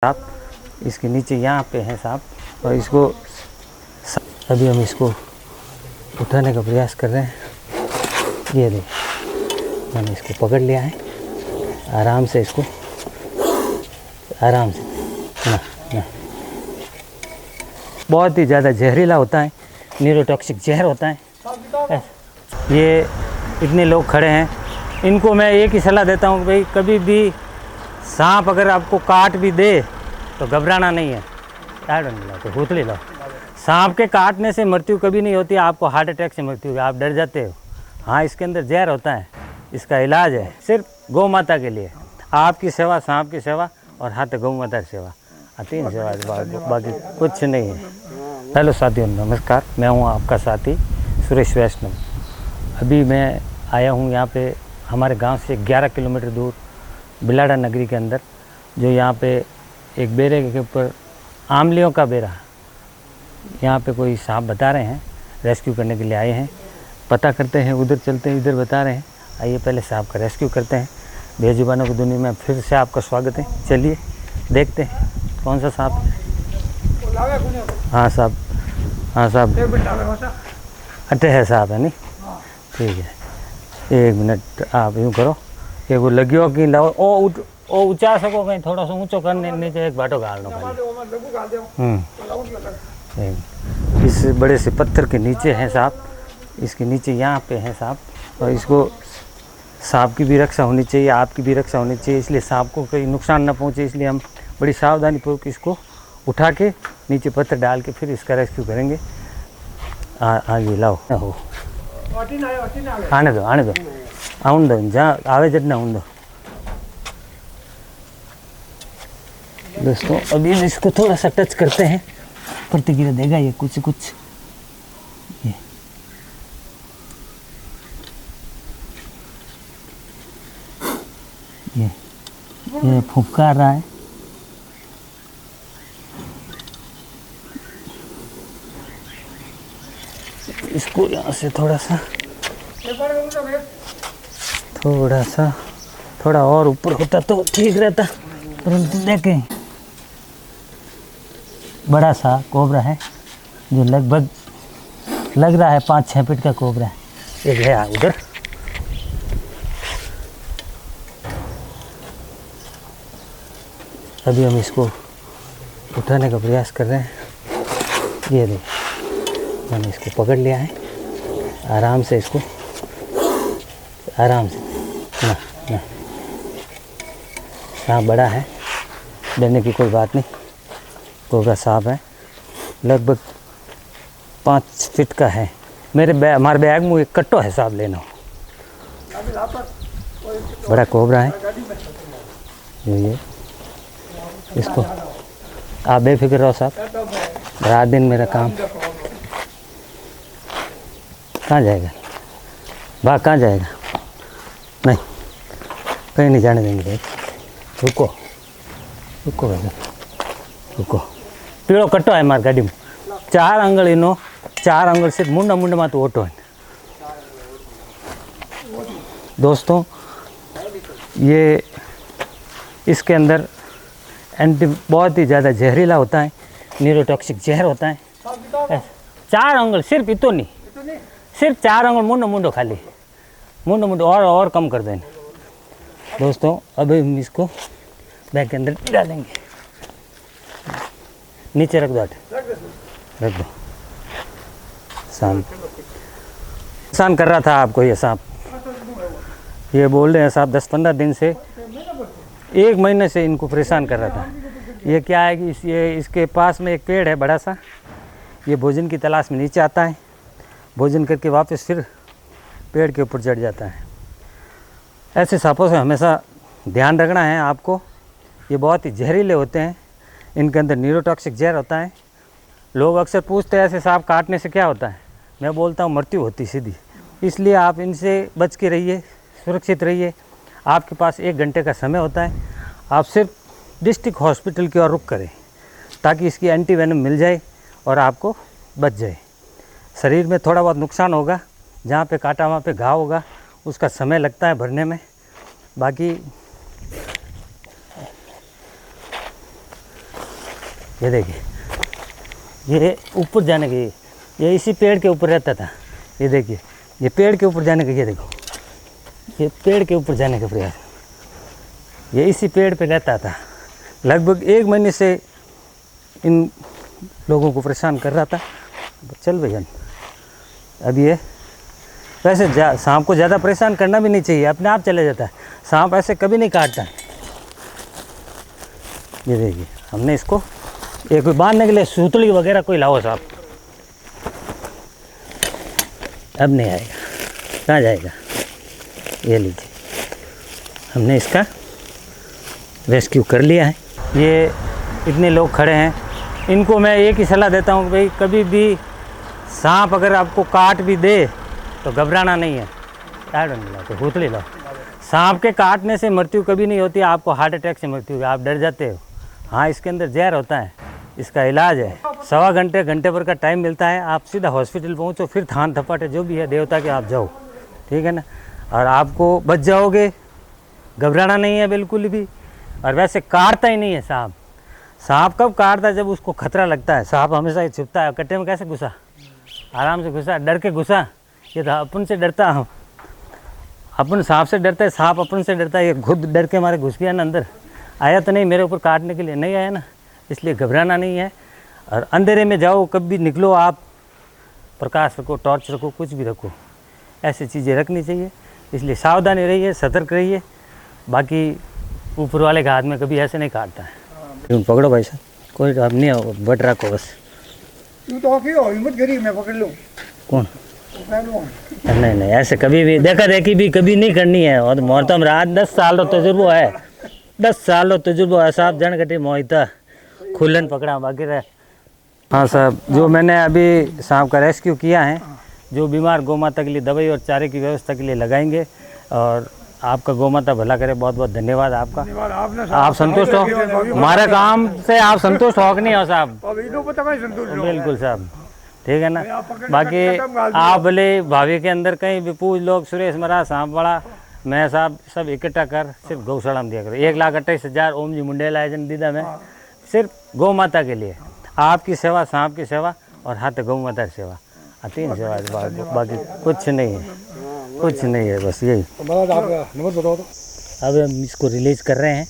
सांप इसके नीचे यहाँ पे है सांप, और इसको अभी हम इसको उठाने का प्रयास कर रहे हैं। ये देखिए मैंने इसको पकड़ लिया है, आराम से इसको, आराम से ना ना। बहुत ही ज़्यादा जहरीला होता है, न्यूरोटॉक्सिक जहर होता है। ये इतने लोग खड़े हैं, इनको मैं एक ही सलाह देता हूँ कि भाई कभी भी सांप अगर आपको काट भी दे तो घबराना नहीं है, तो भूतली लो। सांप के काटने से मृत्यु कभी नहीं होती, आपको हार्ट अटैक से मृत्यु होगी, आप डर जाते हो। हाँ, इसके अंदर जहर होता है, इसका इलाज है सिर्फ गौ माता के लिए, आपकी सेवा, सांप की सेवा और हाथ गौ माता की सेवा, 3 सेवा, बाकी कुछ नहीं है। हेलो साथियों, नमस्कार, मैं हूँ आपका साथी सुरेश वैष्णव। अभी मैं आया हूँ यहाँ पे हमारे गांव से 11 किलोमीटर दूर बिलाड़ा नगरी के अंदर, जो यहाँ पे एक बेरे के ऊपर आमलियों का बेरा, यहाँ पे कोई सांप बता रहे हैं, रेस्क्यू करने के लिए आए हैं। पता करते हैं, उधर चलते हैं, इधर बता रहे हैं। आइए पहले सांप का रेस्क्यू करते हैं। बेजुबानों की दुनिया में फिर से आपका स्वागत है। चलिए देखते हैं कौन सा सांप। हाँ साहब, हाँ साहब, अटे है साहब, है नहीं? ठीक है, 1 मिनट आप यूँ करो कि वो लगियो कि लाओ ओ ऊंचा सको, कहीं थोड़ा सा ऊंचो करने नीचे एक बाटो गाल लो। इस बड़े से पत्थर के नीचे है सांप, इसके नीचे यहाँ पे है सांप, और इसको सांप की भी रक्षा होनी चाहिए, आपकी भी रक्षा होनी चाहिए, इसलिए सांप को कोई नुकसान ना पहुँचे, इसलिए हम बड़ी सावधानी पूर्वक इसको उठा के नीचे पत्थर डाल के फिर इसका रेस्क्यू करेंगे। आगे लाओ हो, आने दो आउन दो, जहाँ आवे जब ना आउन दो। दोस्तों अभी इसको थोड़ा सा टच करते हैं, प्रतिक्रिया देगा ये कुछ ये फुफकार रहा है। इसको यहाँ से थोड़ा और ऊपर होता तो ठीक रहता, परंतु देखें बड़ा सा कोबरा है, जो लगभग लग रहा है 5-6 फीट का कोबरा है। एक है उधर, अभी हम इसको उठाने का प्रयास कर रहे हैं। ये देखिए मैंने इसको पकड़ लिया है, आराम से इसको, आराम से ना ना। सांप बड़ा है, डरने की कोई बात नहीं, कोबरा सांप है, लगभग 5 फीट का है। हमारे बैग में एक कट्टो है सांप लेना, बड़ा कोबरा है ये। इसको आप बेफिक्र रहो साहब, रात दिन मेरा काम। कहाँ जाएगा भाग, कहाँ जाएगा? नहीं, कहीं नहीं जाने देंगे भाई। रुको भाई, रुको। पीड़ो कट्टो है मार गाड़ी में, 4 आंगल इनो, 4 आंगल से मुंडा में तो ओटो है। दोस्तों ये इसके अंदर बहुत ही ज़्यादा जहरीला होता है, न्यूरोटॉक्सिक जहर होता है। 4 आंगल, सिर्फ इतो नहीं, सिर्फ 4 आंगल मुंडो खाली, मुंडो और कम कर देंगे। दोस्तों अभी हम इसको बैग के अंदर डालेंगे, नीचे रख दो, रख दो। सांप नुकसान कर रहा था आपको ये सांप, ये बोल रहे हैं सांप 10-15 दिन से, 1 महीने से इनको परेशान कर रहा था। ये क्या है कि इसके पास में एक पेड़ है बड़ा सा, ये भोजन की तलाश में नीचे आता है, भोजन करके वापस फिर पेड़ के ऊपर चढ़ जाता है। ऐसे सांपों से हमेशा ध्यान रखना है आपको, ये बहुत ही जहरीले होते हैं, इनके अंदर न्यूरोटॉक्सिक जहर होता है। लोग अक्सर पूछते हैं ऐसे सांप काटने से क्या होता है, मैं बोलता हूँ मृत्यु होती सीधी। इसलिए आप इनसे बच के रहिए, सुरक्षित रहिए। आपके पास 1 घंटे का समय होता है, आप सिर्फ डिस्ट्रिक्ट हॉस्पिटल की ओर रुख करें ताकि इसकी एंटीवेनम मिल जाए और आपको बच जाए। शरीर में थोड़ा बहुत नुकसान होगा, जहाँ पे काटा वहाँ पे घाव होगा, उसका समय लगता है भरने में। बाकी ये देखिए, ये ऊपर जाने के, ये इसी पेड़ के ऊपर रहता था। ये देखिए, ये पेड़ के ऊपर जाने का, ये देखो, ये पेड़ के ऊपर जाने का प्रयास, ये इसी पेड़ पे रहता था। लगभग 1 महीने से इन लोगों को परेशान कर रहा था। चल भैया, अब ये वैसे सांप को ज़्यादा परेशान करना भी नहीं चाहिए, अपने आप चले जाता है। सांप ऐसे कभी नहीं काटता। ये देखिए, हमने इसको एक बांधने के लिए सूतली वगैरह कोई लाओ साहब। अब नहीं आएगा, कहाँ जाएगा। ये लीजिए, हमने इसका रेस्क्यू कर लिया है। ये इतने लोग खड़े हैं, इनको मैं एक ही सलाह देता हूँ कि भाई कभी भी सांप अगर आपको काट भी दे तो घबराना नहीं है। टायर मिला तो भूतली लाओ। सांप के काटने से मृत्यु कभी नहीं होती, आपको हार्ट अटैक से मृत्यु होगी, आप डर जाते हो। हाँ, इसके अंदर जहर होता है, इसका इलाज है। 1.25 घंटे भर का टाइम मिलता है। आप सीधा हॉस्पिटल पहुँचो, फिर थान थपाटे जो भी है देवता के आप जाओ, ठीक है ना, और आपको बच जाओगे। घबराना नहीं है बिल्कुल भी। और वैसे काटता ही नहीं है सांप। सांप कब काटता है? जब उसको खतरा लगता है। सांप हमेशा ही छुपता है। कट्टे में कैसे घुसा? आराम से घुसा, डर के घुसा। ये तो अपन से डरता हूँ, अपन सांप से डरता है, सांप अपन से डरता है। ये खुद डर के मारे घुस गया ना अंदर, आया तो नहीं मेरे ऊपर काटने के लिए, नहीं आया ना, इसलिए घबराना नहीं है। और अंधेरे में जाओ, कभी निकलो आप, प्रकाश रखो, टॉर्च रखो, कुछ भी रखो, ऐसी चीज़ें रखनी चाहिए। इसलिए सावधानी रहिए, सतर्क रहिए। बाकी ऊपर वाले के हाथ में कभी ऐसे नहीं काटता है। पकड़ो भाई साहब, कोई अब नहीं हो, बट रखो बस। तो हिम्मत करी मैं पकड़ लूँ। कौन? नहीं नहीं, ऐसे कभी भी देखा देखी भी कभी नहीं करनी है। और मोहतम रात 10 साल तजुर्बो है, 10 साल तजुर्बो है साहब। जन घटी मोहिता खुलन पकड़ा बाकी रहे। हाँ साहब, जो मैंने अभी सांप का रेस्क्यू किया है, जो बीमार गौ माता के लिए दवाई और चारे की व्यवस्था के लिए लगाएंगे। और आपका गौ माता भला करे। बहुत बहुत धन्यवाद आपका। आप संतुष्ट हो हमारे काम से? आप संतुष्ट हो कि नहीं हो साहब? बिल्कुल साहब, ठीक है ना। बाकी आप भले भाभी के अंदर कहीं भी पूछ लोग, सुरेश मरा सांप बड़ा, मैं साहब सब इकट्ठा कर सिर्फ गौशाला में दिया करो। 1,28,000 ओम जी मुंडेला एजेंट दीदा में सिर्फ गौ माता के लिए। आपकी सेवा, सांप की सेवा और हाथ गौ माता की सेवा, 3 सेवा। बाकी कुछ नहीं है, कुछ नहीं है, बस यही। अब हम इसको रिलीज़ कर रहे हैं।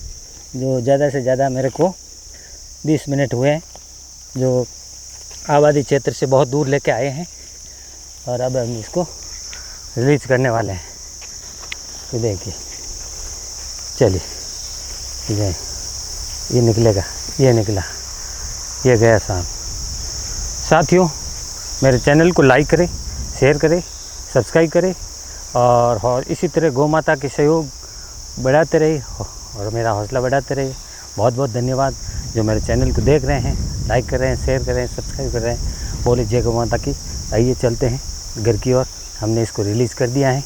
जो ज़्यादा से ज़्यादा मेरे को 20 मिनट हुए हैं, जो आबादी क्षेत्र से बहुत दूर लेके आए हैं। और अब हम इसको रिलीज़ करने वाले हैं। तो देखिए, चलिए, ये निकलेगा, ये निकला, ये गया सांप। साथियों, मेरे चैनल को लाइक करें, शेयर करें, सब्सक्राइब करें और इसी तरह गौ माता के सहयोग बढ़ाते रहे और मेरा हौसला बढ़ाते रहे। बहुत बहुत धन्यवाद जो मेरे चैनल को देख रहे हैं, लाइक कर रहे हैं, शेयर कर रहे हैं, सब्सक्राइब कर रहे हैं। बोले जय गौ माता की। आइए चलते हैं घर की ओर। हमने इसको रिलीज़ कर दिया है।